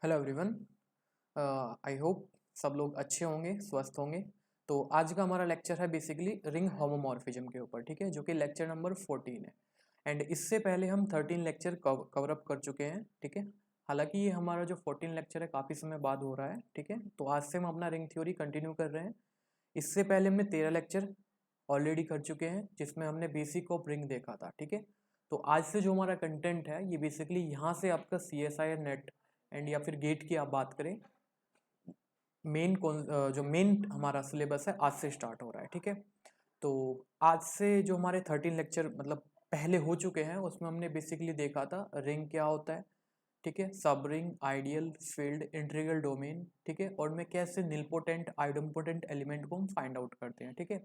Hello everyone. I hope सब लोग अच्छे होंगे, स्वस्थ होंगे। तो आज का हमारा लेक्चर है बेसिकली रिंग होमोमॉर्फिज्म के ऊपर, ठीक है, जो कि लेक्चर नंबर 14 है। एंड इससे पहले हम 13 लेक्चर कवर अप कर चुके हैं, ठीक है। हालांकि ये हमारा जो 14 लेक्चर है काफ़ी समय बाद हो रहा है, ठीक है। तो आज से हम अपना रिंग थ्योरी कंटिन्यू कर रहे हैं। इससे पहले हमने 13 लेक्चर ऑलरेडी कर चुके हैं, जिसमें हमने बेसिक ऑफ रिंग देखा था, ठीक है। तो आज से जो हमारा कंटेंट है ये बेसिकली यहाँ से आपका CSI नेट एंड या फिर गेट की आप बात करें, जो मेन हमारा सिलेबस है आज से स्टार्ट हो रहा है, ठीक है। तो आज से जो हमारे 13 लेक्चर मतलब पहले हो चुके हैं उसमें हमने बेसिकली देखा था रिंग क्या होता है, ठीक है, सब ring, ideal, field, integral domain, ठीक है, और में कैसे निलपोटेंट आइडम्पोटेंट एलिमेंट को हम फाइंड आउट करते हैं, ठीक है।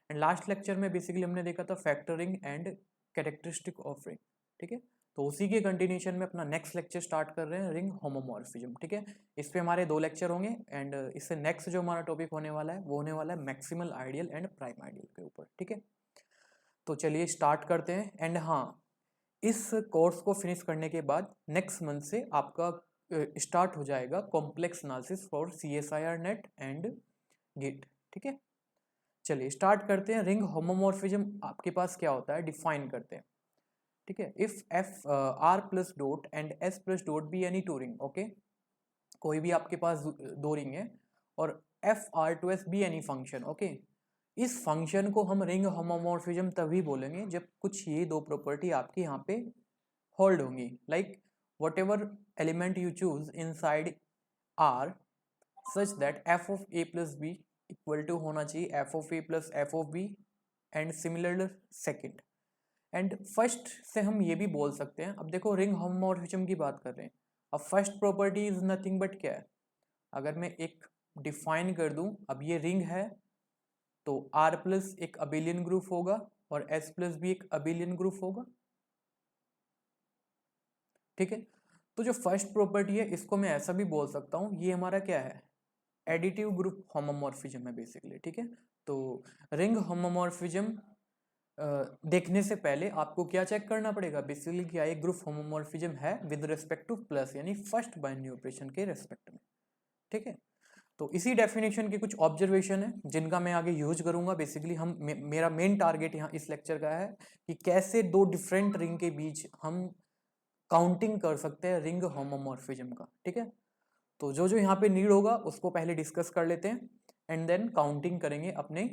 एंड लास्ट लेक्चर में बेसिकली हमने देखा था factoring and characteristic of ring, ठीक है। तो उसी के कंटिन्यूशन में अपना नेक्स्ट लेक्चर स्टार्ट कर रहे हैं रिंग होमोमॉर्फिज्म, ठीक है। इस पे हमारे 2 लेक्चर होंगे एंड इससे नेक्स्ट जो हमारा टॉपिक होने वाला है वो होने वाला है maximal ideal and prime ideal के ऊपर, ठीक है। तो चलिए स्टार्ट करते हैं। एंड हाँ, इस कोर्स को फिनिश करने के बाद नेक्स्ट मंथ से आपका स्टार्ट हो जाएगा complex analysis for CSIR NET and GATE, ठीक है। चलिए स्टार्ट करते हैं। रिंग होमोमॉर्फिज्म आपके पास क्या होता है डिफाइन करते हैं, ठीक है। If f R plus dot and S plus dot be any two ring, okay, कोई भी आपके पास दो रिंग है और f R to S be any function, okay, इस फंक्शन को हम रिंग होमोमॉर्फिज्म तभी बोलेंगे जब कुछ ये दो प्रॉपर्टी आपकी यहाँ पे होल्ड होंगी, like whatever element you choose inside R such that F of a plus b equal to होना चाहिए f of a plus f of b and similar second. And first से हम ये भी बोल सकते हैं, अब देखो रिंग होमोमॉर्फिज्म की बात कर रहे हैं। अब first property is nothing but क्या है, अगर मैं एक डिफाइन कर दूं, अब ये रिंग है तो R प्लस एक अबिलियन ग्रुप होगा और S प्लस भी एक अबिलियन ग्रुप होगा, ठीक है। तो जो फर्स्ट प्रॉपर्टी है इसको मैं ऐसा भी बोल सकता हूं, ये हमारा क्या है, एडिटिव ग्रुप होमोमॉर्फिज्म है बेसिकली, ठीक है। तो रिंग होमोमॉर्फिज्म देखने से पहले आपको क्या चेक करना पड़ेगा, बेसिकली क्या एक ग्रुप होमोमॉर्फिज्म है विद रिस्पेक्ट टू प्लस, यानी फर्स्ट बाइनरी ऑपरेशन के रेस्पेक्ट में, ठीक है। तो इसी डेफिनेशन के कुछ ऑब्जर्वेशन है जिनका मैं आगे यूज करूंगा। बेसिकली मेरा मेन टारगेट यहाँ इस लेक्चर का है कि कैसे दो डिफरेंट रिंग के बीच हम काउंटिंग कर सकते हैं रिंग होमोमॉर्फिज्म का, ठीक है। तो जो जो यहाँ पे नीड होगा उसको पहले डिस्कस कर लेते हैं एंड देन काउंटिंग करेंगे अपने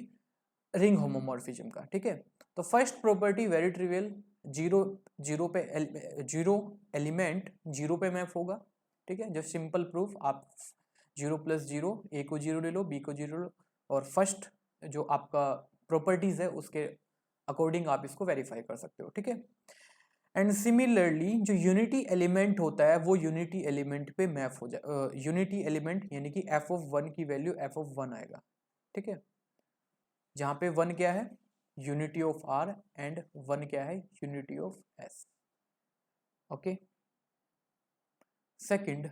रिंग होमोमॉर्फिज्म का, ठीक है। तो first property very trivial, zero zero element zero पे मैप होगा, ठीक है। जस्ट सिंपल प्रूफ, आप जीरो प्लस जीरो, ए को जीरो ले लो, बी को जीरो ले लो, और फर्स्ट जो आपका प्रॉपर्टीज है उसके अकॉर्डिंग आप इसको वेरीफाई कर सकते हो, ठीक है। एंड सिमिलरली जो यूनिटी एलिमेंट होता है वो यूनिटी एलिमेंट पे मैप हो जाए, यूनिटी एलिमेंट यानी कि एफ ऑफ वन की वैल्यू एफ ऑफ वन आएगा, ठीक है। जहां पे वन क्या है, unity of R, and one क्या है, unity of S, okay. Second,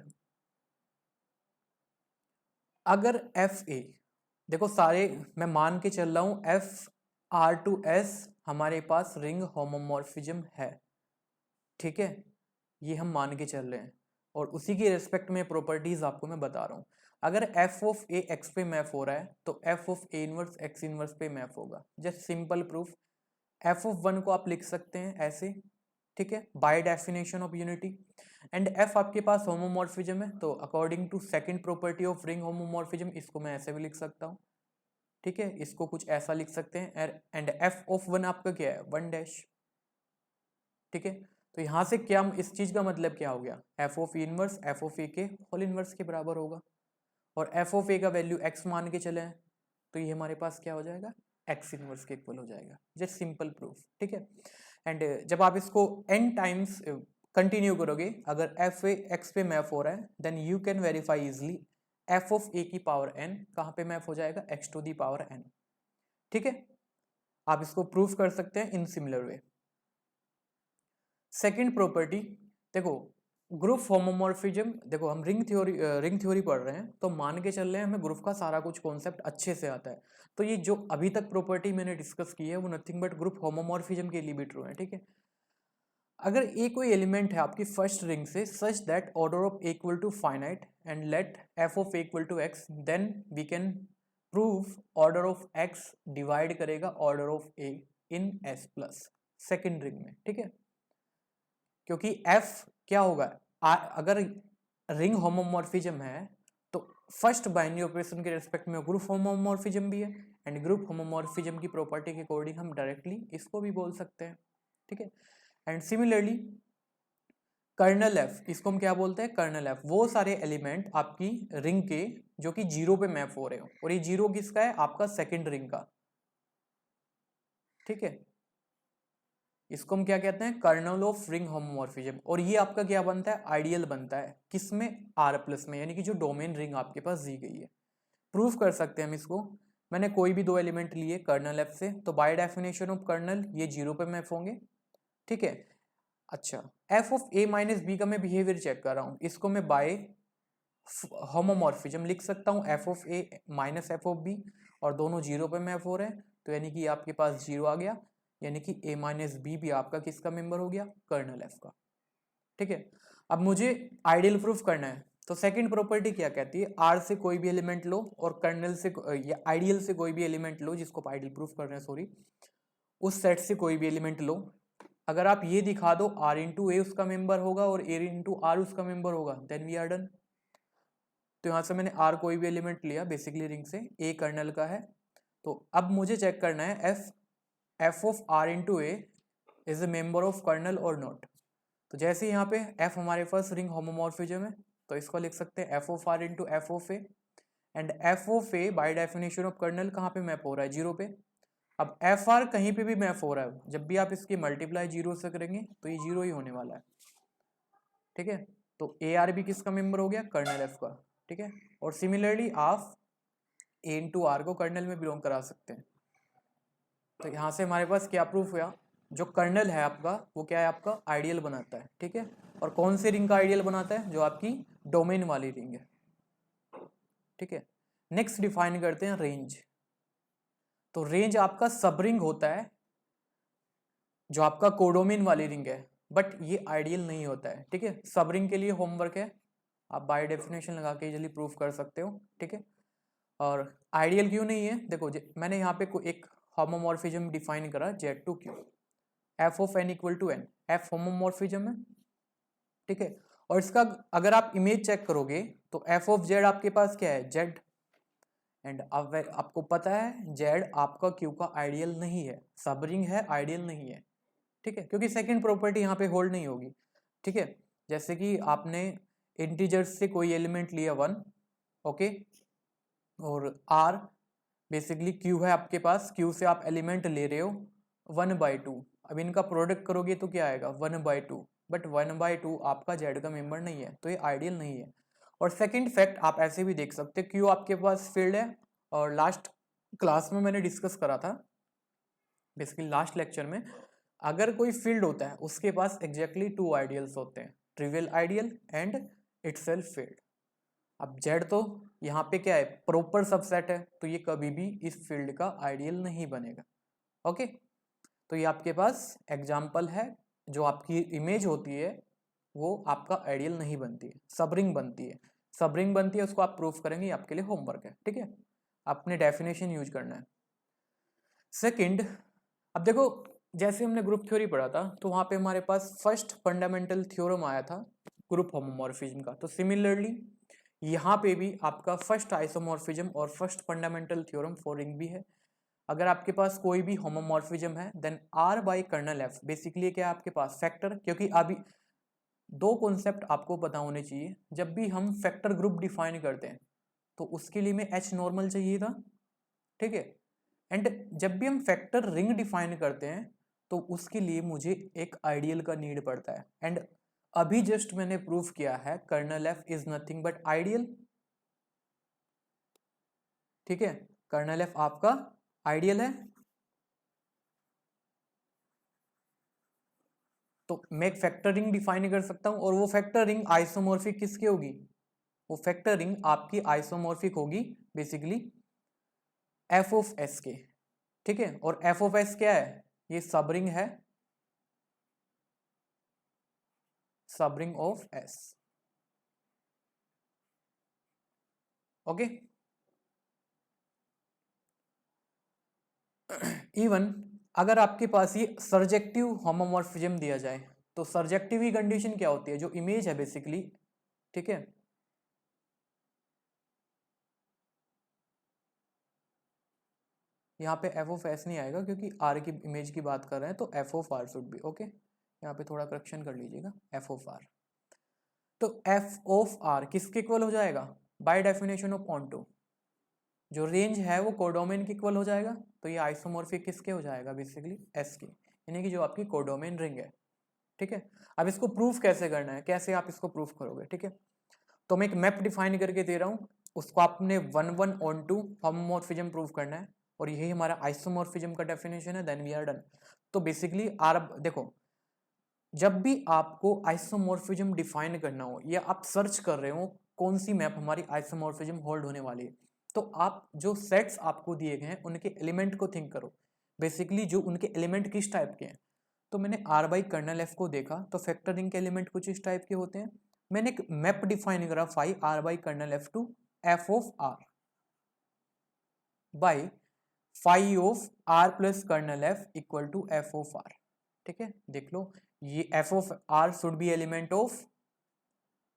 अगर एफ ए, देखो सारे मैं मान के चल रहा हूं एफ आर टू एस हमारे पास रिंग होमोमॉर्फिज्म है, ठीक है, ये हम मान के चल रहे हैं और उसी के रिस्पेक्ट में प्रॉपर्टीज आपको मैं बता रहा हूं। अगर एफ ऑफ ए एक्स पे मैप हो रहा है तो F of a inverse x inverse पे मैप होगा। Just simple proof, f of one को आप लिख सकते हैं ऐसे, ठीक है, by definition of unity. And f आपके पास होमोमॉर्फिज्म है तो according to second property of ring homomorphism इसको मैं ऐसे भी लिख सकता हूँ, ठीक है, इसको कुछ ऐसा लिख सकते हैं। एंड एफ ऑफ वन आपका क्या है, वन डैश, ठीक है। तो यहां से क्या, इस चीज का मतलब क्या हो गया, F of inverse F of A के होल इनवर्स के बराबर होगा, और एफ ऑफ ए का वैल्यू एक्स मान के चले हैं तो ये हमारे पास क्या हो जाएगा, एक्स इनवर्स के इक्वल हो जाएगा। जस्ट सिंपल प्रूफ, ठीक है। एंड जब आप इसको एन टाइम्स कंटिन्यू करोगे, अगर एफ ए एक्स पे मैप हो रहा है then you can verify easily f of a की पावर एन कहाँ पे मैप हो जाएगा, x to the power n, ठीक है। आप इसको प्रूफ कर सकते हैं in similar way. Second property, देखो ग्रुप होमोमॉर्फिज्म, देखो हम रिंग थ्योरी पढ़ रहे हैं तो मान के चल रहे हैं हमें ग्रुप का सारा कुछ कॉन्सेप्ट अच्छे से आता है। तो ये जो अभी तक प्रॉपर्टी मैंने डिस्कस की है वो नथिंग बट ग्रुप होमोमॉर्फिज्म के लिए भी ट्रू है, ठीक है। अगर ए कोई एलिमेंट है आपकी फर्स्ट रिंग से such that order of a equal to finite and let f of a equal to x, then we can prove order of x divide करेगा order of a in s plus second ring में, ठीक है। क्योंकि F क्या होगा, अगर ring homomorphism है तो फर्स्ट बाइनरी ऑपरेशन के रेस्पेक्ट में ग्रुप होमोमॉर्फिज्म भी है, एंड ग्रुप होमोमॉर्फिज्म की प्रॉपर्टी के अकॉर्डिंग हम डायरेक्टली इसको भी बोल सकते हैं, ठीक है। एंड सिमिलरली कर्नल एफ, इसको हम क्या बोलते हैं, कर्नल एफ, वो सारे एलिमेंट आपकी रिंग के जो कि जीरो पे मैप हो रहे हो, और ये जीरो किसका है, आपका सेकेंड रिंग का, ठीक है। इसको हम क्या कहते हैं, कर्नल ऑफ रिंग होमोमॉर्फिज्म, और ये आपका क्या बनता है, आइडियल बनता है, किसमें, आर प्लस में, यानी कि जो डोमेन रिंग आपके पास दी गई है। प्रूफ कर सकते हैं हम इसको, मैंने कोई भी दो एलिमेंट लिए कर्नल एफ से, तो बाय डेफिनेशन ऑफ कर्नल ये जीरो पे मैप होंगे, ठीक है। अच्छा, f of a minus b का मैं बिहेवियर चेक कर रहा हूँ, इसको मैं बाय होमोमॉर्फिज्म लिख सकता हूँ, f of a minus f of b, और दोनों जीरो पे मैप हो रहे हैं, तो यानी कि आपके पास जीरो आ गया, यानी कि ए माइनस बी भी आपका किसका मेंबर हो गया, कर्नल एफ का, ठीक है। अब मुझे आइडियल प्रूफ करना है, तो सेकंड प्रॉपर्टी क्या कहती है, आर से कोई भी एलिमेंट लो और कर्नल से या आइडियल से कोई भी एलिमेंट लो, जिसको आइडियल प्रूफ कर रहे हैं सॉरी, उस सेट से कोई भी एलिमेंट लो, अगर आप ये दिखा दो आर इंटू ए उसका मेंबर होगा और ए इंटू आर उसका मेंबर होगा, देन वी आर डन। तो यहाँ से मैंने आर कोई भी एलिमेंट लिया बेसिकली रिंग से, ए कर्नल का है, तो अब मुझे चेक करना है F of r into a is a member of kernel और नॉट। तो जैसे यहाँ पे एफ हमारे पास रिंग होमोमॉर्फिज्म है, तो इसको लिख सकते हैं f of r into f of a, and F of a by definition of kernel कहाँ पे मैप हो रहा है, जीरो पे। अब एफ आर कहीं पे भी मैप हो रहा है, जब भी आप इसकी मल्टीप्लाई जीरो से करेंगे तो ये जीरो ही होने वाला है, ठीक है। तो ए आर भी किसका मेंबर हो गया, कर्नल एफ का, ठीक है। और सिमिलरली आप ए इंटू आर को कर्नल में बिलोंग करा सकते हैं। तो यहाँ से हमारे पास क्या प्रूफ हुआ, जो कर्नल है आपका वो क्या है, आपका आइडियल बनाता है, ठीक है। और कौन सी रिंग का आइडियल बनाता है, जो आपकी डोमेन वाली रिंग है, ठीक है। नेक्स्ट डिफाइन करते हैं रेंज। तो रेंज आपका सब रिंग होता है जो आपका कोडोमेन वाली रिंग है, बट ये आइडियल नहीं होता है, ठीक है। सब रिंग के लिए होमवर्क है, आप बाय डेफिनेशन लगा के इजीली प्रूफ कर सकते हो, ठीक है। और आइडियल क्यों नहीं है, देखो मैंने यहाँ पे एक होमोमॉर्फिज्म डिफाइन करा Z to Q, F of N equal to n, f homomorphism है, ठीक है। और इसका अगर आप इमेज चेक करोगे तो एफ ऑफ जेड आपके पास क्या है, जेड, एंड अब आपको पता है जेड आपका क्यू का आइडियल नहीं है, सब रिंग है आइडियल नहीं है, ठीक है, क्योंकि सेकंड प्रॉपर्टी यहाँ पे होल्ड नहीं होगी, ठीक है। जैसे कि आपने इंटीजर्स से कोई एलिमेंट लिया 1, ओके, और आर बेसिकली क्यू है आपके पास, क्यू से आप एलिमेंट ले रहे हो 1/2, अब इनका प्रोडक्ट करोगे तो क्या आएगा 1/2, बट 1/2 आपका जेड का मेंबर नहीं है, तो ये आइडियल नहीं है। और सेकंड फैक्ट आप ऐसे भी देख सकते हो, क्यू आपके पास फील्ड है, और लास्ट क्लास में मैंने डिस्कस करा था, बेसिकली लास्ट लेक्चर में, अगर कोई फील्ड होता है उसके पास एग्जैक्टली टू आइडियल्स होते हैं, trivial ideal and itself field. अब जेड तो यहाँ पे क्या है, प्रॉपर सबसेट है, तो ये कभी भी इस फील्ड का आइडियल नहीं बनेगा, ओके। तो ये आपके पास एग्जाम्पल है, जो आपकी इमेज होती है वो आपका आइडियल नहीं बनती है, सब रिंग बनती है, सब रिंग बनती है, उसको आप प्रूफ करेंगे, आपके लिए होमवर्क है, ठीक है। आपने डेफिनेशन यूज करना है। सेकंड, अब देखो जैसे हमने ग्रुप थ्योरी पढ़ा था, तो वहाँ पे हमारे पास फर्स्ट फंडामेंटल थ्योरम आया था ग्रुप होमोमॉर्फिज्म का, तो सिमिलरली यहाँ पे भी आपका फर्स्ट आइसोमॉर्फिज्म और first fundamental theorem for ring भी है। अगर आपके पास कोई भी होमोमॉर्फिज्म है, then R by kernel f, basically क्या है आपके पास फैक्टर, क्योंकि अभी दो कॉन्सेप्ट आपको पता होने चाहिए, जब भी हम फैक्टर ग्रुप डिफाइन करते हैं तो उसके लिए में एच नॉर्मल चाहिए था, ठीक है। एंड जब भी हम फैक्टर रिंग डिफाइन करते हैं तो उसके लिए मुझे एक आइडियल का नीड पड़ता है, एंड अभी जस्ट मैंने प्रूफ किया है kernel f is nothing but ideal, ठीक है। कर्नल एफ आपका आइडियल है, तो मैं एक फैक्टर रिंग डिफाइन कर सकता हूं, और वो फैक्टर रिंग आइसोमॉर्फिक किसकी होगी, वो फैक्टर रिंग आपकी आइसोमॉर्फिक होगी बेसिकली एफ ऑफ एस के, ठीक है। और एफ ऑफ एस क्या है, ये सब रिंग है, सब ring of S. Okay, even अगर आपके पास ये सर्जेक्टिव होमोमॉर्फिज्म दिया जाए, तो सर्जेक्टिव की कंडीशन क्या होती है, जो इमेज है बेसिकली, ठीक है, यहाँ पे एफ ऑफ एस नहीं आएगा क्योंकि आर की इमेज की बात कर रहे हैं, तो F of R should be okay. यहाँ पे थोड़ा करेक्शन कर लीजिएगा, एफ ऑफ आर। तो एफ ऑफ आर किसके इक्वल हो जाएगा, बाय डेफिनेशन ऑफ ऑन्टो, जो रेंज है वो कोडोमेन के इक्वल हो जाएगा। तो ये आइसोमॉर्फिक किसके हो जाएगा, बेसिकली एस के, यानी कि जो आपकी कोडोमेन रिंग है, ठीक है। अब इसको प्रूफ कैसे करना है, कैसे आप इसको प्रूफ करोगे, ठीक है। तो मैं एक मैप डिफाइन करके दे रहा हूँ, उसको आपने 1 1 ऑन टू होमोमॉर्फिज्म प्रूफ करना है, और यही हमारा आइसोमॉर्फिज्म का डेफिनेशन है, देन वी आर डन। तो बेसिकली आर, देखो जब भी आपको आइसोमॉर्फिज्म डिफाइन करना हो या आप सर्च कर रहे हो कौन सी मैप हमारी आइसोमॉर्फिज्म होल्ड होने वाली है, तो आप जो सेट्स आपको दिए गए हैं उनके एलिमेंट को थिंक करो, बेसिकली जो उनके एलिमेंट किस टाइप के हैं। तो मैंने आर बाई कर्नल एफ को देखा, तो फैक्टर रिंग के एलिमेंट कुछ इस टाइप के होते हैं। मैंने एक मैप डिफाइन करा five R by kernel f to f of R by five of R plus kernel f equal to f of R, ठीक है। देख लो, ये f of R should be element of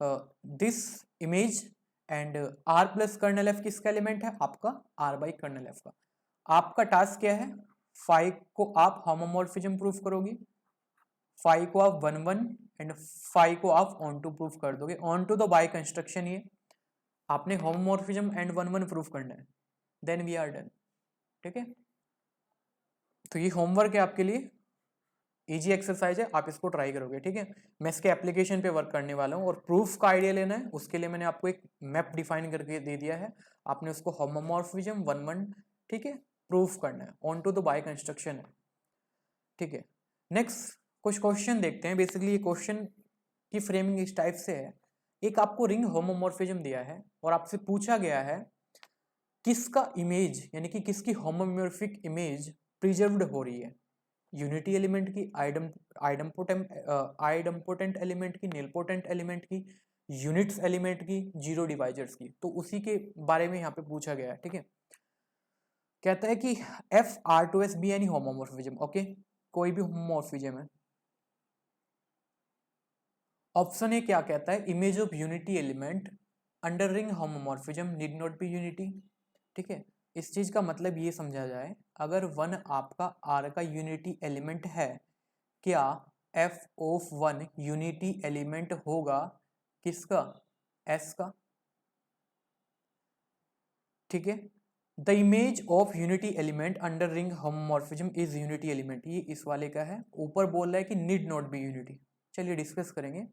this image, and R plus kernel f किसका element है, आपका are by kernel F का। आपका टास्क क्या है, फाइव को आप होमोमॉर्फिज्म प्रूफ करोगे, फाइव को आप 1 1 एंड फाइव को आप ऑन टू प्रूफ कर दोगे। ऑन टू तो बाय कंस्ट्रक्शन, ये आपने होमोमॉर्फिज्म एंड 1 1 प्रूफ करना है, देन वी आर डन, ठीक है। तो ये होमवर्क है आपके लिए, इजी एक्सरसाइज है, आप इसको ट्राई करोगे, ठीक है। मैं इसके एप्लीकेशन पे वर्क करने वाला हूँ, और प्रूफ का आइडिया लेना है उसके लिए मैंने आपको एक मैप डिफाइन करके दे दिया है, आपने उसको होमोमॉर्फिज्म 1 1, ठीक है, प्रूफ करना है, ऑन टू तो बाय कंस्ट्रक्शन है, ठीक है। नेक्स्ट कुछ क्वेश्चन देखते हैं। बेसिकली ये क्वेश्चन की फ्रेमिंग इस टाइप से है, एक आपको रिंग होमोमॉर्फिज्म दिया है और आपसे पूछा गया है किसका इमेज, यानी कि किसकी होमोमॉर्फिक इमेज प्रिजर्व्ड हो रही है, यूनिटी एलिमेंट की, आइडम्पोटेंट एलिमेंट की, नीलपोटेंट एलिमेंट की, यूनिट्स एलिमेंट की, जीरो डिवाइजर्स की। तो उसी के बारे में यहाँ पे पूछा गया है, ठीक है। कहता है कि f R to S be any homomorphism, okay, कोई भी होमोमॉर्फिज्म है। ऑप्शन ए क्या कहता है, image of unity element under ring homomorphism need not be unity, ठीक है। इस चीज का मतलब ये समझा जाए, अगर 1 आपका आर का यूनिटी एलिमेंट है, क्या एफ ऑफ 1 यूनिटी एलिमेंट होगा किसका, एस का, ठीक है। The image of unity element under ring homomorphism is unity element, ये इस वाले का है। ऊपर बोल रहा है कि नीड नॉट बी यूनिटी, चलिए डिस्कस करेंगे।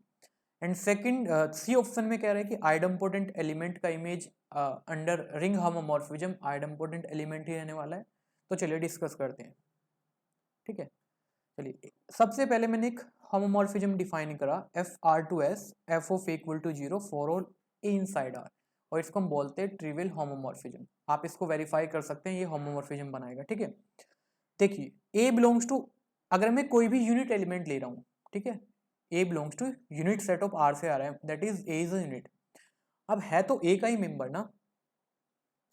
एंड सेकंड सी ऑप्शन में कह रहा है कि आइडम्पोटेंट एलिमेंट का image under ring homomorphism idempotent element ही रहने वाला है। तो चलिए डिस्कस करते हैं, ठीक है। चलिए सबसे पहले मैंने एक होमोमॉर्फिज्म डिफाइन करा, f R to S f of equal to 0 for all a inside R, और इसको हम बोलते हैं ट्रिवियल होमोमॉर्फिज्म। आप इसको वेरीफाई कर सकते हैं, ये होमोमॉर्फिज्म बनाएगा, ठीक है। देखिए ए बिलोंग्स टू, अगर मैं कोई भी यूनिट एलिमेंट ले रहा हूँ, ठीक है, a belongs to unit set of R से आ रहा है, that is a is a unit. अब है तो ए का ही मेंबर ना,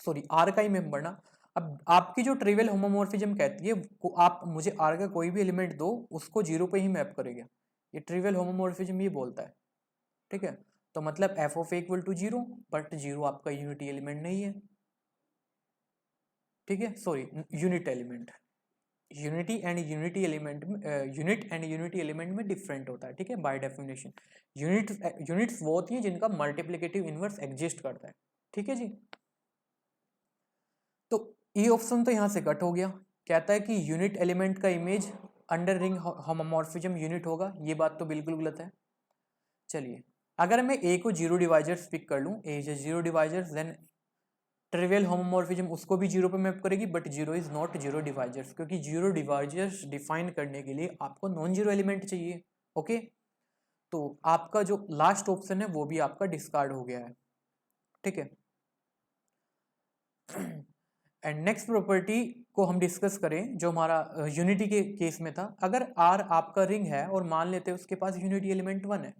सॉरी आर का ही मेंबर ना। अब आपकी जो ट्रिवियल होमोमॉर्फिज्म कहती है, आप मुझे आर का कोई भी एलिमेंट दो, उसको 0 पे ही मैप करेगा, ये ट्रिवियल होमोमॉर्फिज्म ये बोलता है, ठीक है। तो मतलब f of equal to 0, but 0 आपका यूनिटी एलिमेंट नहीं है, ठीक है, sorry unit element, unity and unity element में यूनिट एंड यूनिटी एलिमेंट में डिफरेंट होता है, ठीक है, बाय डेफिनेशन। यूनिट्स वो होती हैं जिनका मल्टीप्लिकेटिव इनवर्स एग्जिस्ट करता है, ठीक है जी। तो ये ऑप्शन तो यहाँ से कट हो गया, कहता है कि यूनिट एलिमेंट का image under ring homomorphism unit होगा, ये बात तो बिल्कुल गलत है। चलिए अगर मैं ए को 0 डिवाइजर्स पिक कर लूँ, a is 0 divisors, then trivial homomorphism उसको भी 0 पे मैप करेगी, बट 0 इज नॉट 0 डिवाइजर्स, क्योंकि 0 डिवाइजर्स डिफाइन करने के लिए आपको नॉन जीरो एलिमेंट चाहिए, ओके। तो आपका जो लास्ट ऑप्शन है वो भी आपका डिस्कार्ड हो गया है, ठीक है। एंड नेक्स्ट प्रॉपर्टी को हम डिस्कस करें, जो हमारा यूनिटी के केस में था। अगर आर आपका रिंग है और मान लेते हैं उसके पास यूनिटी एलिमेंट 1 है,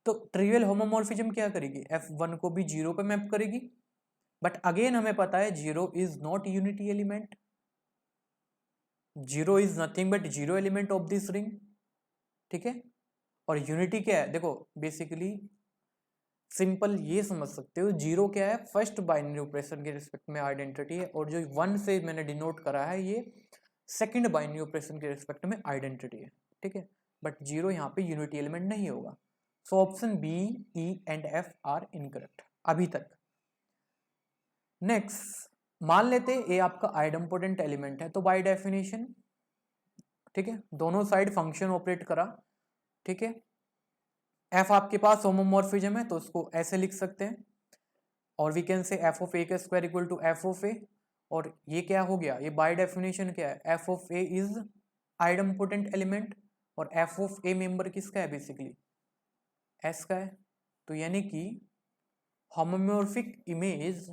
तो ट्रिवियल होमोमॉर्फिज्म क्या करेगी, F1 को भी 0 पे मैप करेगी, बट अगेन हमें पता है 0 is not unity element, 0 is nothing but 0 element of this ring, ठीक है। और यूनिटी क्या है, देखो बेसिकली सिंपल ये समझ सकते हो, 0 क्या है, फर्स्ट बाइनरी ऑपरेशन के रिस्पेक्ट में आइडेंटिटी है, और जो 1 से मैंने डिनोट करा है ये सेकंड बाइनरी ऑपरेशन के रिस्पेक्ट में आइडेंटिटी है, ठीक है। बट 0 यहाँ पे यूनिटी एलिमेंट नहीं होगा। So option B, E and F are incorrect अभी तक। नेक्स्ट मान लेते ए आपका आइडेम्पोटेंट एलिमेंट है, तो बाय डेफिनेशन, ठीक है, दोनों साइड फंक्शन ऑपरेट करा, ठीक है। एफ आपके पास होमोमॉर्फिज्म है तो उसको ऐसे लिख सकते हैं, और we can say f of a का square equal to f of a, और ये क्या हो गया, ये बाय डेफिनेशन क्या है, F of A is idempotent element, और एफ ऑफ ए मेंबर किसका है, बेसिकली एस का है। तो यानी कि homomorphic image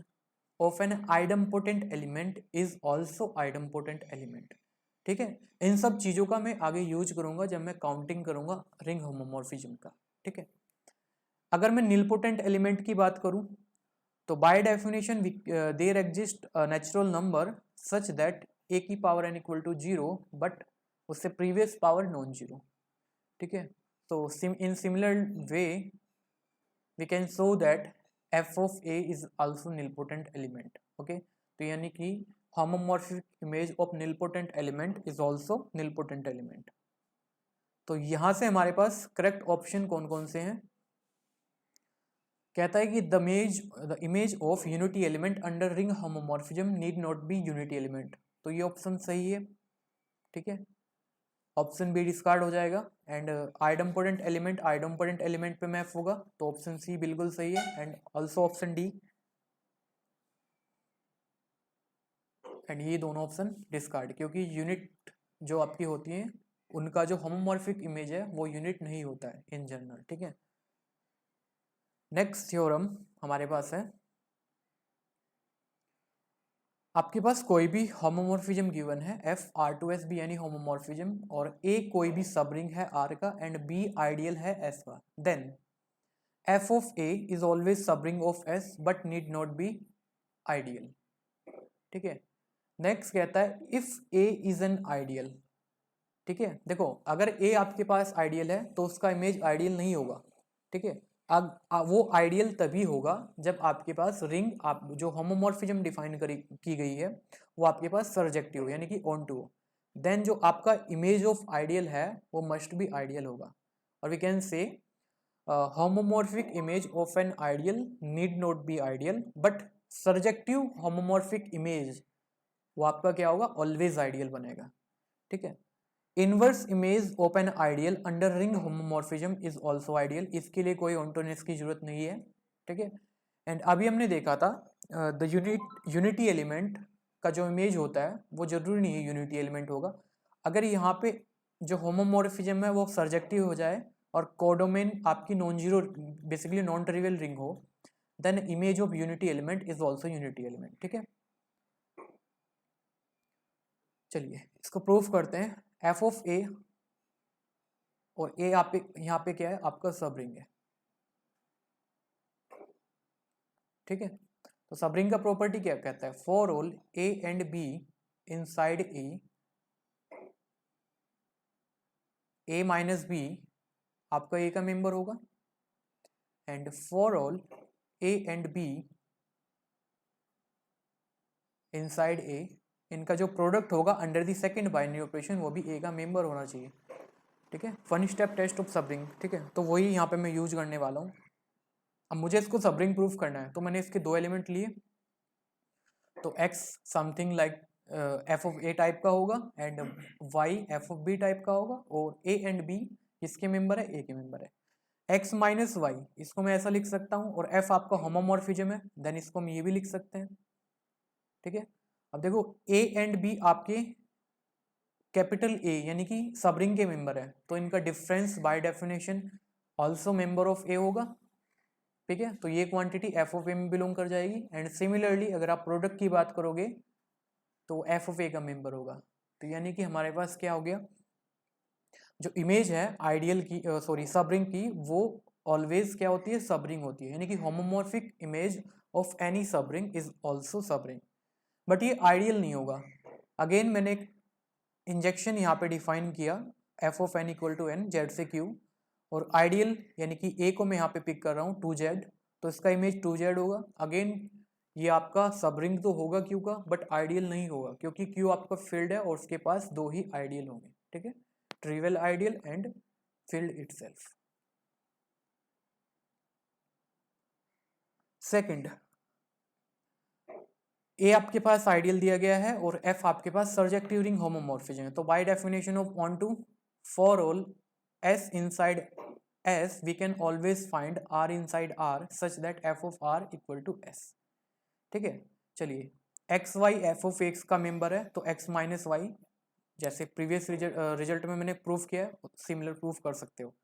of an idempotent element is also idempotent element, ठीक है। इन सब चीजों का मैं आगे यूज करूंगा जब मैं काउंटिंग करूंगा रिंग होमोमॉर्फिज्म का, ठीक है। अगर मैं निलपोटेंट एलिमेंट की बात करूं तो by definition there exist natural number such that a की power n equal to 0 but उससे प्रीवियस पावर नॉन जीरो, ठीक है। तो in similar way we can show that F of A is also nilpotent element, okay. तो यानी कि homomorphic image of nilpotent element is also nilpotent element. तो यहां से हमारे पास करेक्ट ऑप्शन कौन कौन से हैं, कहता है कि the image of unity element under ring homomorphism need not be unity element, तो ये ऑप्शन सही है, ठीक है। ऑप्शन बी डिस्कार्ड हो जाएगा, एंड आइडेम्पोटेंट एलिमेंट पे मैप होगा, तो ऑप्शन सी बिल्कुल सही है, and also option D, and ये दोनों ऑप्शन डिस्कार्ड, क्योंकि यूनिट जो आपकी होती है उनका जो होमोमॉर्फिक इमेज है वो यूनिट नहीं होता है इन जनरल, ठीक है। नेक्स्ट थ्योरम हमारे पास है, आपके पास कोई भी होमोमॉर्फिज्म गिवन है F R to S be यानी होमोमॉर्फिज्म, और ए कोई भी सबरिंग है आर का एंड बी आइडियल है एस का, then F of A is always subring of S but need not be ideal, ठीक है। नेक्स्ट कहता है if A is an ideal, ठीक है। देखो अगर ए आपके पास आइडियल है तो उसका इमेज आइडियल नहीं होगा, ठीक है। वो आइडियल तभी होगा जब आपके पास रिंग आप जो होमोमॉर्फिज्म डिफाइन की गई है वो आपके पास सर्जेक्टिव यानी कि ऑन टू हो, देन जो आपका इमेज ऑफ आइडियल है वो मस्ट बी आइडियल होगा, और we can say homomorphic image of an ideal need not be ideal but surjective homomorphic image वो आपका क्या होगा, ऑलवेज आइडियल बनेगा, ठीक है। Inverse image of an ideal under ring homomorphism is also ideal, इसके लिए कोई ऑन्टोनेस की जरूरत नहीं है, ठीक है। एंड अभी हमने देखा था द यूनिटी एलिमेंट का जो इमेज होता है वो जरूरी नहीं है यूनिटी एलिमेंट होगा, अगर यहाँ पे जो होमोमॉर्फिज्म है वो सर्जेक्टिव हो जाए और कोडोमेन आपकी non zero basically non trivial ring हो, then image of unity element is also unity element, ठीक है। चलिए इसको प्रूफ करते हैं, एफ ऑफ ए और ए आप यहाँ पे क्या है आपका सब रिंग है, ठीक है। तो सब रिंग का प्रॉपर्टी क्या कहता है, for all A and B inside A minus B आपका ए का मेंबर होगा, and for all A and B inside A इनका जो प्रोडक्ट होगा under the second binary operation वो भी ए का मेंबर होना चाहिए, ठीक है। One step test of subring, ठीक है। तो वही यहाँ पे मैं यूज करने वाला हूँ। अब मुझे इसको सबरिंग प्रूफ करना है, तो मैंने इसके दो एलिमेंट लिए, तो x something like F of A type का होगा and y F of B type का होगा, और a एंड b किसके मेंबर है, a के मेंबर है। x माइनस वाई इसको मैं ऐसा लिख सकता हूँ, और f आपका होमोमॉर्फिज्म है, देन इसको हम ये भी लिख सकते हैं, ठीक है। अब देखो a एंड b आपके कैपिटल A यानी कि सबरिंग के मेंबर है, तो इनका difference by definition also member of A होगा, ठीक है। तो ये क्वांटिटी एफ ऑफ ए में बिलोंग कर जाएगी, एंड सिमिलरली अगर आप प्रोडक्ट की बात करोगे तो एफ ऑफ ए का मेंबर होगा। तो यानी कि हमारे पास क्या हो गया, जो इमेज है आइडियल की सॉरी सबरिंग की वो ऑलवेज क्या होती है, सब रिंग होती है, यानी कि होमोमॉर्फिक इमेज ऑफ एनी सब रिंग इज ऑल्सो सब रिंग। बट ये आइडियल नहीं होगा। अगेन मैंने एक इंजेक्शन यहाँ पे डिफाइन किया, F of N equal to N Z से क्यू, और आइडियल यानी कि ए को मैं यहाँ पे पिक कर रहा हूँ 2z, तो इसका इमेज 2z होगा। अगेन ये आपका सब रिंग तो होगा क्यू का, बट आइडियल नहीं होगा, क्योंकि क्यू आपका फील्ड है और उसके पास दो ही आइडियल होंगे, ठीक है, trivial ideal and field itself. Second, a आपके पास आइडियल दिया गया है और एफ आपके पास सर्जेक्टिव रिंग होमोमॉर्फिज्म है। तो by definition of onto for all S inside S we can always find R inside R such that F of R equal to S, ठीक है। चलिए, X Y F of X का member है, तो X minus Y, जैसे previous result में मैंने proof किया है, सिमिलर प्रूफ कर सकते हो।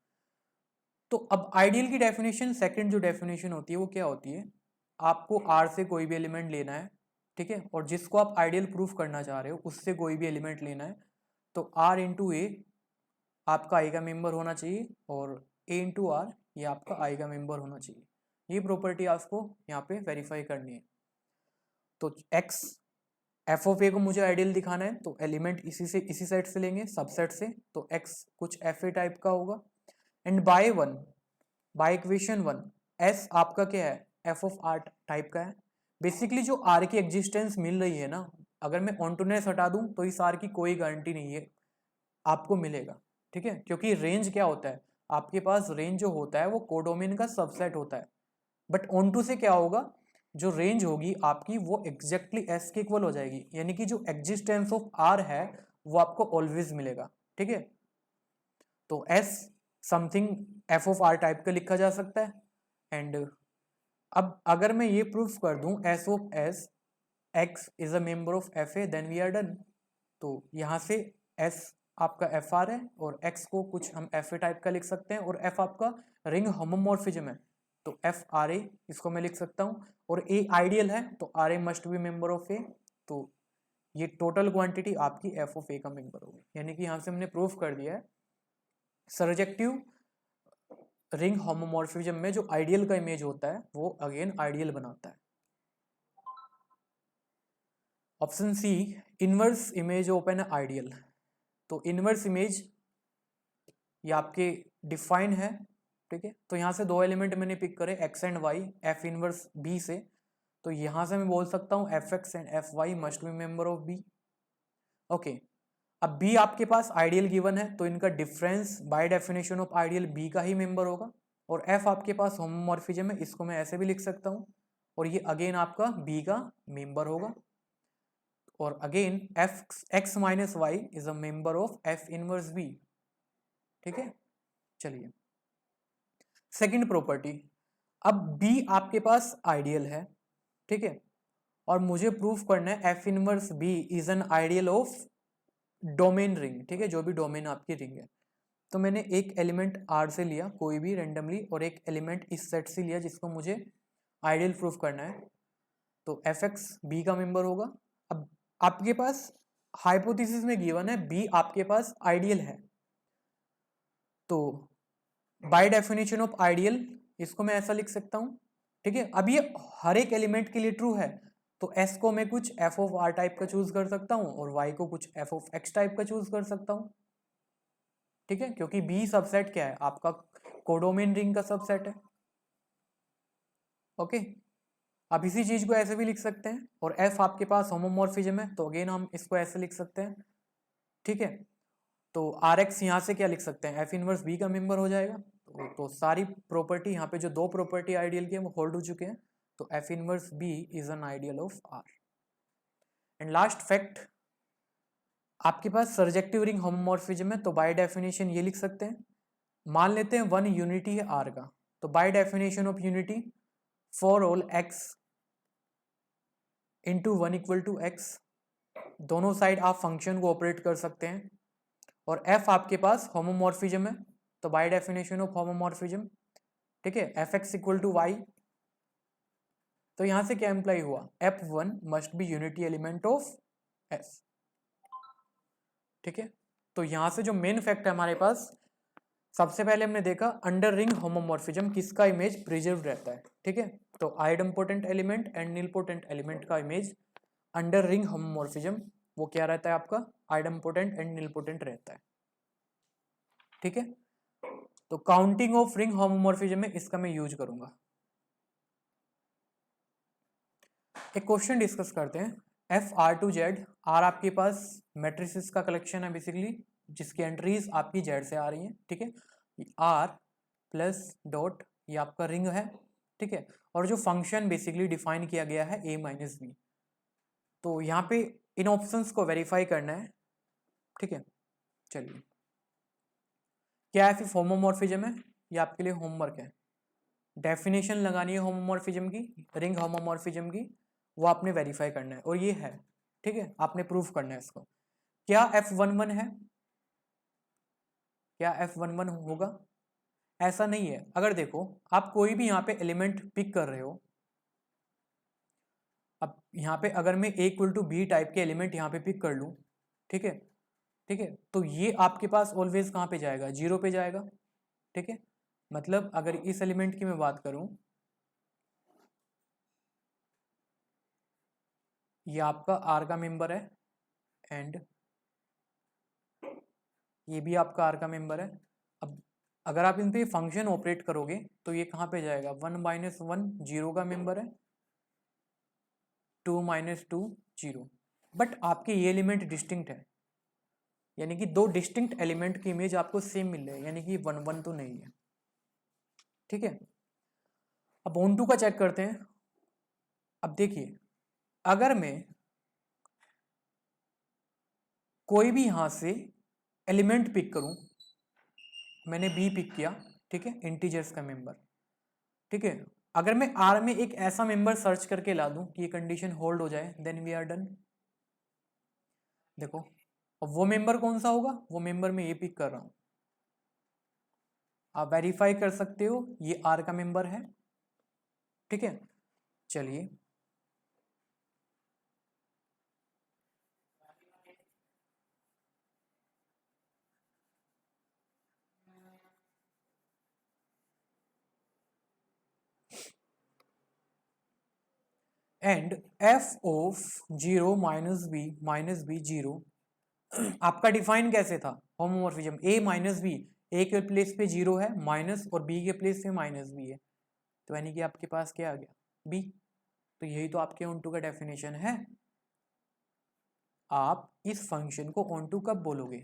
तो अब आइडियल की डेफिनेशन, सेकंड जो डेफिनेशन होती है वो क्या होती है, आपको आर से कोई भी एलिमेंट लेना है, ठीक है, और जिसको आप आइडियल प्रूफ करना चाह रहे हो उससे कोई भी एलिमेंट लेना है, तो आर इंटू ए आपका आई का मेंबर होना चाहिए और ए इंटू आर ये आपका आई का मेंबर होना चाहिए। ये प्रॉपर्टी आपको यहाँ पे वेरीफाई करनी है। तो एक्स एफ ऑफ ए को मुझे आइडियल दिखाना है, तो एलिमेंट इसी सेट से लेंगे, सबसेट से, तो एक्स कुछ एफ ए टाइप का होगा। एंड बाय इक्वेशन 1 एस आपका क्या है, एफ ऑफ आर टाइप का है। बेसिकली जो आर की एग्जिस्टेंस मिल रही है ना, अगर मैं ऑनटूनेस हटा दूं तो इस आर की कोई गारंटी नहीं है आपको मिलेगा, ठीक है, क्योंकि रेंज क्या होता है, आपके पास रेंज जो होता है वो कोडोमेन का सबसेट होता है। बट ऑनटू से क्या होगा, जो रेंज होगी आपकी वो एग्जैक्टली एस के इक्वल हो जाएगी, यानी कि जो एग्जिस्टेंस ऑफ आर है वो आपको ऑलवेज मिलेगा, ठीक है। तो S something F of R type का लिखा जा सकता है। एंड अब अगर मैं ये प्रूफ कर दूं S of S X is a member of F A, then we are done. तो यहाँ से एस आपका एफ आर है और एक्स को कुछ हम एफ ए टाइप का लिख सकते हैं, और एफ आपका रिंग होमोमॉर्फिज्म है, तो एफ आर ए इसको मैं लिख सकता हूँ, और ए आइडियल है तो r a must be member of a, तो ये टोटल क्वांटिटी आपकी एफ ऑफ ए का मेंबर होगी। यानी कि यहाँ से हमने प्रूफ कर दिया है सर्जेक्टिव रिंग होमोमॉर्फिज्म में जो आइडियल का इमेज होता है वो अगेन आइडियल बनाता है। Option C, inverse image of an ideal. तो इनवर्स इमेज ये आपके डिफाइन है, ठीक है। तो यहाँ से दो एलिमेंट मैंने पिक करे X and Y F inverse B से, तो यहाँ से मैं बोल सकता हूँ F X and F Y must be member of B, okay. अब बी आपके पास आइडियल गिवन है तो इनका difference by definition of ideal B का ही मेंबर होगा, और एफ आपके पास होमोमॉर्फिज्म है, इसको मैं ऐसे भी लिख सकता हूँ, और ये अगेन आपका बी का मेंबर होगा। और again F X minus Y is a member of F inverse B, ठीक है। चलिए, सेकंड प्रॉपर्टी, अब बी आपके पास आइडियल है, ठीक है, और मुझे प्रूफ करना है F inverse B is an ideal of domain ring, ठीक है, जो भी डोमेन आपकी रिंग है। तो मैंने एक एलिमेंट आर से लिया कोई भी रेंडमली, और एक एलिमेंट इस सेट से लिया जिसको मुझे आइडियल प्रूफ करना है, तो एफ एक्स बी का मेंबर होगा। अब आपके पास हाइपोथेसिस में गिवन है बी आपके पास आइडियल है, तो बाय डेफिनेशन ऑफ आइडियल इसको मैं ऐसा लिख सकता हूं, ठीक है। अब ये हर एक एलिमेंट के लिए ट्रू है, तो एस को मैं कुछ एफ ऑफ आर टाइप का चूज कर सकता हूं और वाई को कुछ एफ ऑफ एक्स टाइप का चूज कर सकता हूं, ठीक है, क्योंकि बी सबसेट क्या है आपका, कोडोमेन रिंग का सबसेट है, ओके। अब इसी चीज को ऐसे भी लिख सकते हैं, और एफ आपके पास होमोमॉर्फिज्म है तो अगेन हम इसको ऐसे लिख सकते हैं, ठीक है। तो आर एक्स यहाँ से क्या लिख सकते हैं, एफ इनवर्स बी का मेंबर हो जाएगा। तो सारी प्रॉपर्टी यहाँ पे जो दो प्रॉपर्टी आइडियल की है वो होल्ड हो चुके हैं, तो F inverse B is an ideal of R. And last fact, आपके पास सर्जेक्टिव रिंग होमोमॉर्फिज्म है, तो बाय डेफिनेशन ये लिख सकते हैं, मान लेते हैं वन यूनिटी है आर का, तो by definition of unity for all X into one equal to X, दोनों साइड आप फंक्शन को ऑपरेट कर सकते हैं, और एफ आपके पास होमोमॉर्फिज्म है, तो बाय डेफिनेशन ऑफ होमोमॉर्फिज्म, ठीक है, F X equal to Y, तो यहां से क्या इंप्लाई हुआ, F one must be unity element of S, ठीक है। तो यहां से जो मेन फैक्ट है हमारे पास, सबसे पहले हमने देखा अंडर रिंग होमोमॉर्फिज्म किसका इमेज प्रिजर्व रहता है, ठीक है। तो आइडम्पोटेंट एलिमेंट एंड नीलपोटेंट एलिमेंट का इमेज अंडर रिंग होमोमॉर्फिज्म वो क्या रहता है आपका, आइडम्पोटेंट एंड नीलपोटेंट रहता है, ठीक है। तो काउंटिंग ऑफ रिंग होमोमॉर्फिज्म में इसका मैं यूज करूंगा। एक क्वेश्चन डिस्कस करते हैं। FR2Z, आर आपके पास मैट्रिसेस का कलेक्शन है बेसिकली, जिसकी एंट्रीज आपकी जेड से आ रही हैं, ठीक है। R प्लस डॉट ये आपका रिंग है, ठीक है। और जो फंक्शन बेसिकली डिफाइन किया गया है A माइनस बी, तो यहाँ पे इन ऑप्शंस को वेरीफाई करना है, ठीक है। चलिए, क्या है होमोमॉर्फिज्म है, ये आपके लिए होमवर्क है। डेफिनेशन लगानी है होमोमॉर्फिज्म की, रिंग होमोमॉर्फिज्म की, वो आपने वेरीफाई करना है और ये है, ठीक है। आपने प्रूफ करना है इसको। क्या F11 है, क्या F11 होगा? ऐसा नहीं है। अगर देखो आप कोई भी यहाँ पे एलिमेंट पिक कर रहे हो, अब यहाँ पे अगर मैं A=B टाइप के एलिमेंट यहाँ पे पिक कर लूँ, ठीक है, ठीक है, तो ये आपके पास ऑलवेज कहाँ पे जाएगा, 0 पे जाएगा, ठीक है। मतलब अगर इस एलिमेंट की मैं बात करूँ, ये आपका R का मेंबर है एंड ये भी आपका R का मेंबर है। अब अगर आप इन पे फंक्शन ऑपरेट करोगे तो ये कहाँ पे जाएगा, 1 माइनस 1 0 का मेंबर है, 2 माइनस 2 0। बट आपके ये एलिमेंट डिस्टिंक्ट है, यानी कि दो डिस्टिंक्ट एलिमेंट की इमेज आपको सेम मिल रही है, यानी कि 1 1 तो नहीं है, ठीक है। अब ऑन टू का चेक करते हैं। अब देखिए, अगर मैं कोई भी यहां से एलिमेंट पिक करूं, मैंने बी पिक किया, ठीक है, इंटीजर्स का मेंबर, ठीक है। अगर मैं आर में एक ऐसा मेंबर सर्च करके ला दूं कि ये कंडीशन होल्ड हो जाए, देन वी आर डन। देखो, अब वो मेंबर कौन सा होगा, वो मेंबर मैं ये पिक कर रहा हूं, आप वेरीफाई कर सकते हो, ये आर का मेंबर है, ठीक है। चलिए, and F of 0 minus B 0 आपका डिफाइन कैसे था, homomorphism A minus B, A के प्लेस पे 0 है माइनस और बी के प्लेस पे माइनस बी है, तो यानी कि आपके पास क्या आ गया, बी। तो यही तो आपके ऑन टू का डेफिनेशन है। आप इस फंक्शन को ऑन टू कब बोलोगे,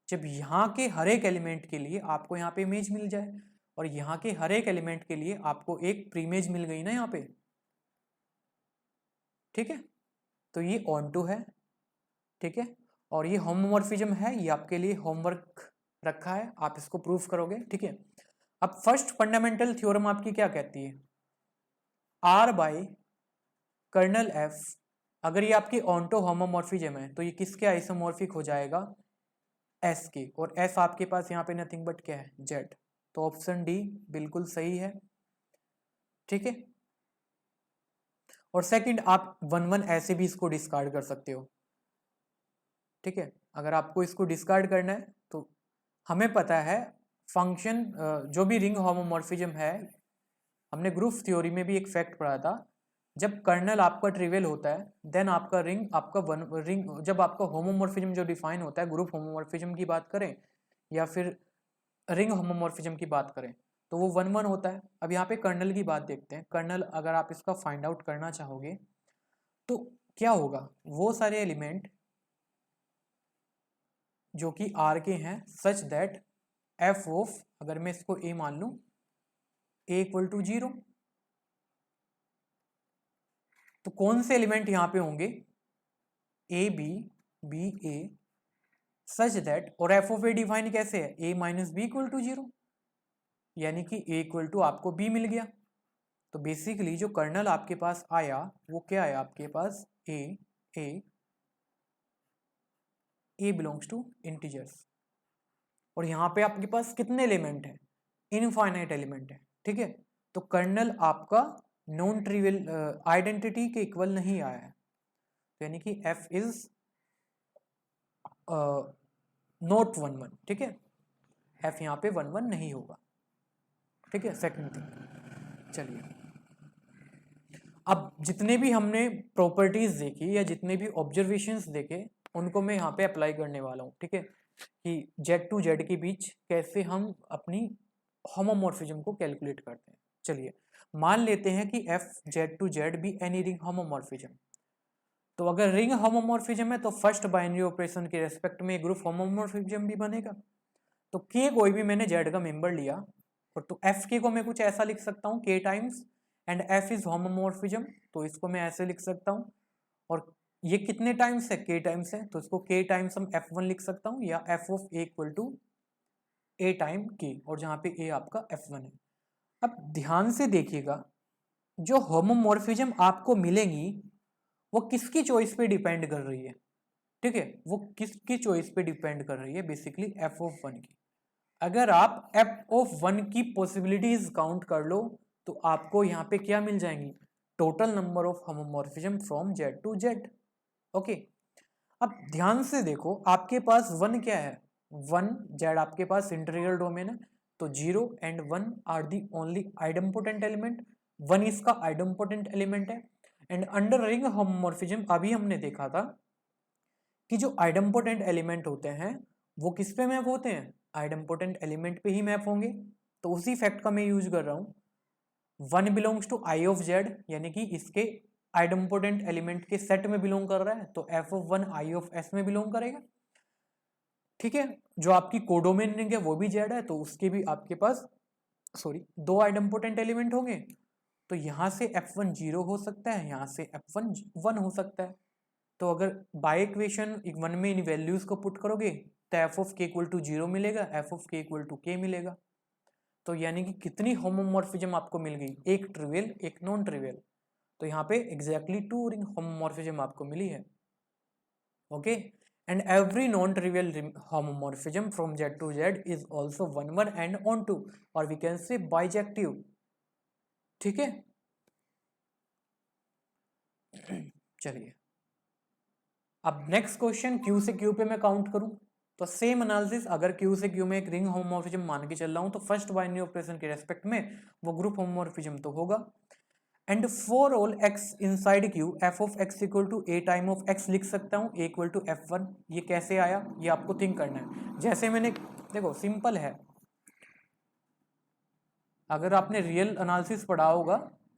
जब यहाँ के हर एक एलिमेंट के लिए आपको यहाँ पे इमेज मिल जाए, और यहाँ के हर एक एलिमेंट के लिए आपको एक प्रीमेज मिल गई ना यहाँ पे, ठीक है। तो ये ऑन टू है, ठीक है। और ये होमोमॉर्फिज्म है, ये आपके लिए होमवर्क रखा है, आप इसको प्रूफ करोगे, ठीक है। अब फर्स्ट फंडामेंटल थ्योरम आपकी क्या कहती है, R बाय कर्नल F, अगर ये आपकी ऑन्टो होमोमॉर्फिज्म है तो ये किसके आइसोमॉर्फिक हो जाएगा, S के, और S आपके पास यहाँ पे नथिंग बट क्या है, Z। तो ऑप्शन डी बिल्कुल सही है, ठीक है। और सेकंड, आप 1 1 ऐसे भी इसको डिस्कार्ड कर सकते हो, ठीक है। अगर आपको इसको डिस्कार्ड करना है तो हमें पता है फंक्शन, जो भी रिंग होमोमॉर्फिज्म है, हमने ग्रुप थ्योरी में भी एक फैक्ट पढ़ा था, जब कर्नल आपका ट्रिवियल होता है देन आपका रिंग आपका वन रिंग, जब आपका होमोमॉर्फिज्म जो डिफाइन होता है, ग्रुप होमोमॉर्फिज्म की बात करें या फिर रिंग होमोमॉर्फिज्म की बात करें, तो वो 1 1 होता है। अब यहाँ पे कर्नल की बात देखते हैं। कर्नल अगर आप इसका फाइंड आउट करना चाहोगे तो क्या होगा, वो सारे एलिमेंट जो कि आर के हैं सच दैट एफ ऑफ, अगर मैं इसको ए मान लूं, ए इक्वल टू 0, तो कौन से एलिमेंट यहां पे होंगे, A B B A such that, और एफ ऑफ ए डिफाइन कैसे है, A minus B equal to 0, यानी कि ए इक्वल टू आपको बी मिल गया। तो बेसिकली जो कर्नल आपके पास आया वो क्या आया आपके पास, ए ए ए बिलोंग्स टू इंटीजर्स, और यहाँ पे आपके पास कितने एलिमेंट हैं, इनफाइनाइट एलिमेंट है, ठीक है। तो कर्नल आपका नॉन ट्रिवियल आइडेंटिटी के इक्वल नहीं आया है, तो यानी कि एफ इज नॉट 1 1, ठीक है। एफ यहाँ पे 1 1 नहीं होगा, ठीक है, सेकंड थिंग। चलिए अब जितने भी हमने प्रॉपर्टीज देखी या जितने भी ऑब्जर्वेशंस देखे उनको मैं यहाँ पे अप्लाई करने वाला हूँ, ठीक है, कि जेड टू जेड के बीच कैसे हम अपनी होमोमॉर्फिज्म को कैलकुलेट करते हैं। चलिए मान लेते हैं कि एफ जेड टू जेड भी एनी रिंग होमोमॉर्फिज्म। तो अगर रिंग होमोमॉर्फिज्म है तो फर्स्ट बाइनरी ऑपरेशन के रेस्पेक्ट में ग्रुप होमोमॉर्फिज्म भी बनेगा। तो के कोई भी मैंने जेड का मेंबर लिया और तो एफ के को मैं कुछ ऐसा लिख सकता हूँ के times and F is homomorphism, तो इसको मैं ऐसे लिख सकता हूँ। और ये कितने टाइम्स है, के टाइम्स है, तो इसको के टाइम्स हम f1 लिख सकता हूँ या f of a equal to a time k, और जहाँ पे a आपका f1 है। अब ध्यान से देखिएगा जो होमोमॉर्फिज्म आपको मिलेंगी वो किसकी चॉइस पे डिपेंड कर रही है, ठीक है, वो किसकी चॉइस पे डिपेंड कर रही है, बेसिकली f ऑफ 1 की। अगर आप f ऑफ 1 की पॉसिबिलिटीज काउंट कर लो तो आपको यहाँ पे क्या मिल जाएंगी, total number of homomorphism from Z to Z. Okay, अब ध्यान से देखो आपके पास 1 क्या है, 1 जेड आपके पास इंटीग्रल डोमेन है, तो 0 and 1 are the only idempotent element, 1 इसका आइडम्पोटेंट एलिमेंट है। एंड अंडर रिंग होमोमॉर्फिज्म अभी हमने देखा था कि जो आइडम्पोटेंट एलिमेंट होते हैं वो किस पे मैप होते हैं, आइडम्पोटेंट एलिमेंट पे ही मैप होंगे। तो उसी फैक्ट का मैं यूज कर रहा हूँ, 1 belongs to I of Z, यानी कि इसके आइडम्पोटेंट एलिमेंट के सेट में बिलोंग कर रहा है, तो F of 1 I of S में बिलोंग करेगा, ठीक है। जो आपकी कोडोमेन रिंग है वो भी जेड है, तो उसके भी आपके पास दो आइडम्पोटेंट एलिमेंट होंगे। तो यहाँ से f1 0 हो सकता है, यहाँ से f1 1 हो सकता है। तो अगर बाय इक्वेशन 1 में इन वैल्यूज को पुट करोगे तो एफ ऑफ के इक्वल टू 0 मिलेगा, एफ ऑफ के इक्वल टू के मिलेगा। तो यानी कि कितनी होमोमॉर्फिज्म आपको मिल गई, एक ट्रिवियल एक नॉन ट्रिवियल। तो यहाँ पे एग्जैक्टली 2 रिंग होमोमॉर्फिज्म आपको मिली है। Okay, and every non trivial homomorphism from Z to Z is also 1 1 and on 2, और वी कैन से बाइजेक्टिव, ठीक है। चलिए अब नेक्स्ट क्वेश्चन, क्यू से क्यू पे मैं काउंट करूं तो सेम एनालिसिस, अगर क्यू से क्यू में एक रिंग होमोमॉर्फिज्म मान के चल रहा हूं तो फर्स्ट बाइनरी ऑपरेशन के रेस्पेक्ट में वो ग्रुप होमोमॉर्फिज्म तो होगा। And for all X inside Q F of X equal to A time of X लिख सकता हूँ, ए इक्वल टू f1। ये कैसे आया ये आपको थिंक करना है। जैसे मैंने देखो सिंपल है, अगर आपने रियल एनालिसिस पढ़ा होगा,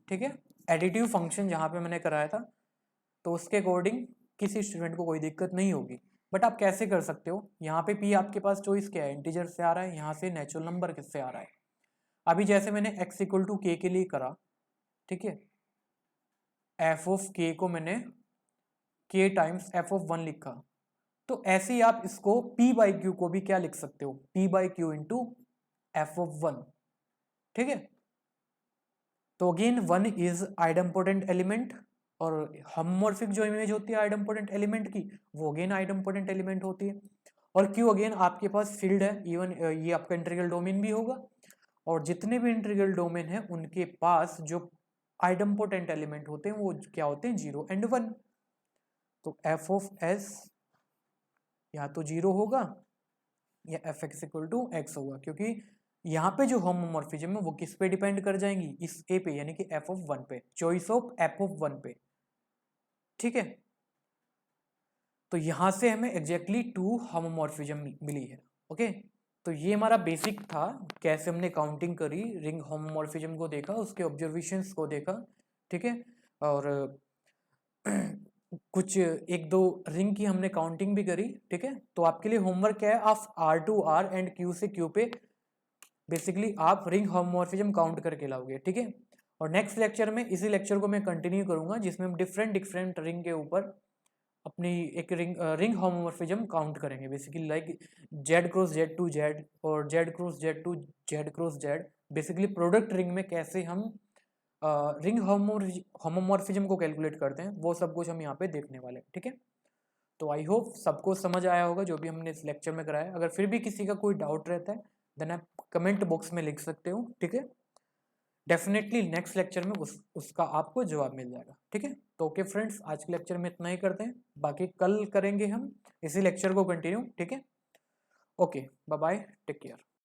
ठीक है, एडिटिव फंक्शन जहाँ पे मैंने कराया था, तो उसके अकॉर्डिंग किसी स्टूडेंट को कोई दिक्कत नहीं होगी। बट आप कैसे कर सकते हो, यहाँ पे p आपके पास चॉइस क्या है, इंटीजर से आ रहा है, यहाँ से नेचुरल नंबर किससे आ रहा है। अभी जैसे मैंने x इक्वल टू के के लिए करा, ठीक है, एफ ऑफ के को मैंने k टाइम्स एफ ऑफ 1 लिखा, तो ऐसे ही आप इसको p बाई क्यू को भी क्या लिख सकते हो, p by Q into f of 1, ठीक है। तो अगेन 1 इज आइडम्पोटेंट एलिमेंट, और होमोमॉर्फिक जो इमेज होती है आइडम्पोटेंट एलिमेंट की वो अगेन आइडम्पोटेंट एलिमेंट होती है। और क्यू अगेन आपके पास फील्ड है, इवन ये आपका इंटीग्रल डोमेन भी होगा, और जितने भी इंटीग्रल डोमेन है उनके पास जो आइडम्पोटेंट एलिमेंट होते हैं वो क्या होते हैं, 0 एंड 1। तो एफ ऑफ एस या तो 0 होगा या F X equal to X होगा, क्योंकि यहाँ पे जो होमोमॉर्फिज्म है वो किस पे डिपेंड कर जाएंगी, इस ए पे, यानी कि एफ ऑफ 1 पे, चॉइस ऑफ एफ ऑफ 1 पे, ठीक है। तो यहां से हमें एग्जैक्टली 2 होमोमॉर्फिज्म मिली है। ओके, तो ये हमारा बेसिक था, कैसे हमने काउंटिंग करी, रिंग होमोमॉर्फिज्म को देखा, उसके ऑब्जर्वेशंस को देखा, ठीक है। और कुछ एक दो रिंग की हमने काउंटिंग भी करी, ठीक है। तो आपके लिए होमवर्क क्या है, आप R to R and Q से क्यू पे बेसिकली आप रिंग होमोमॉर्फिज्म काउंट करके लाओगे, ठीक है। और नेक्स्ट लेक्चर में इसी लेक्चर को मैं कंटिन्यू करूंगा जिसमें हम डिफरेंट डिफरेंट रिंग के ऊपर अपनी एक रिंग होमोमॉर्फिज्म काउंट करेंगे, basically like Z cross Z to Z और Z cross Z to Z cross Z, basically product ring में कैसे हम रिंग होमोमॉर्फिज्म को कैलकुलेट करते हैं, वो सब कुछ हम यहाँ पे देखने वाले हैं, ठीक है। तो आई होप सबको समझ आया होगा जो भी हमने इस लेक्चर में कराया। अगर फिर भी किसी का कोई डाउट रहता है देन आप कमेंट बॉक्स में लिख सकते हो, ठीक है। डेफिनेटली नेक्स्ट लेक्चर में उसका आपको जवाब मिल जाएगा, ठीक है। तो ओके फ्रेंड्स, आज के लेक्चर में इतना ही करते हैं, बाकी कल करेंगे हम इसी लेक्चर को कंटिन्यू, ठीक है। Okay, bye bye, take care.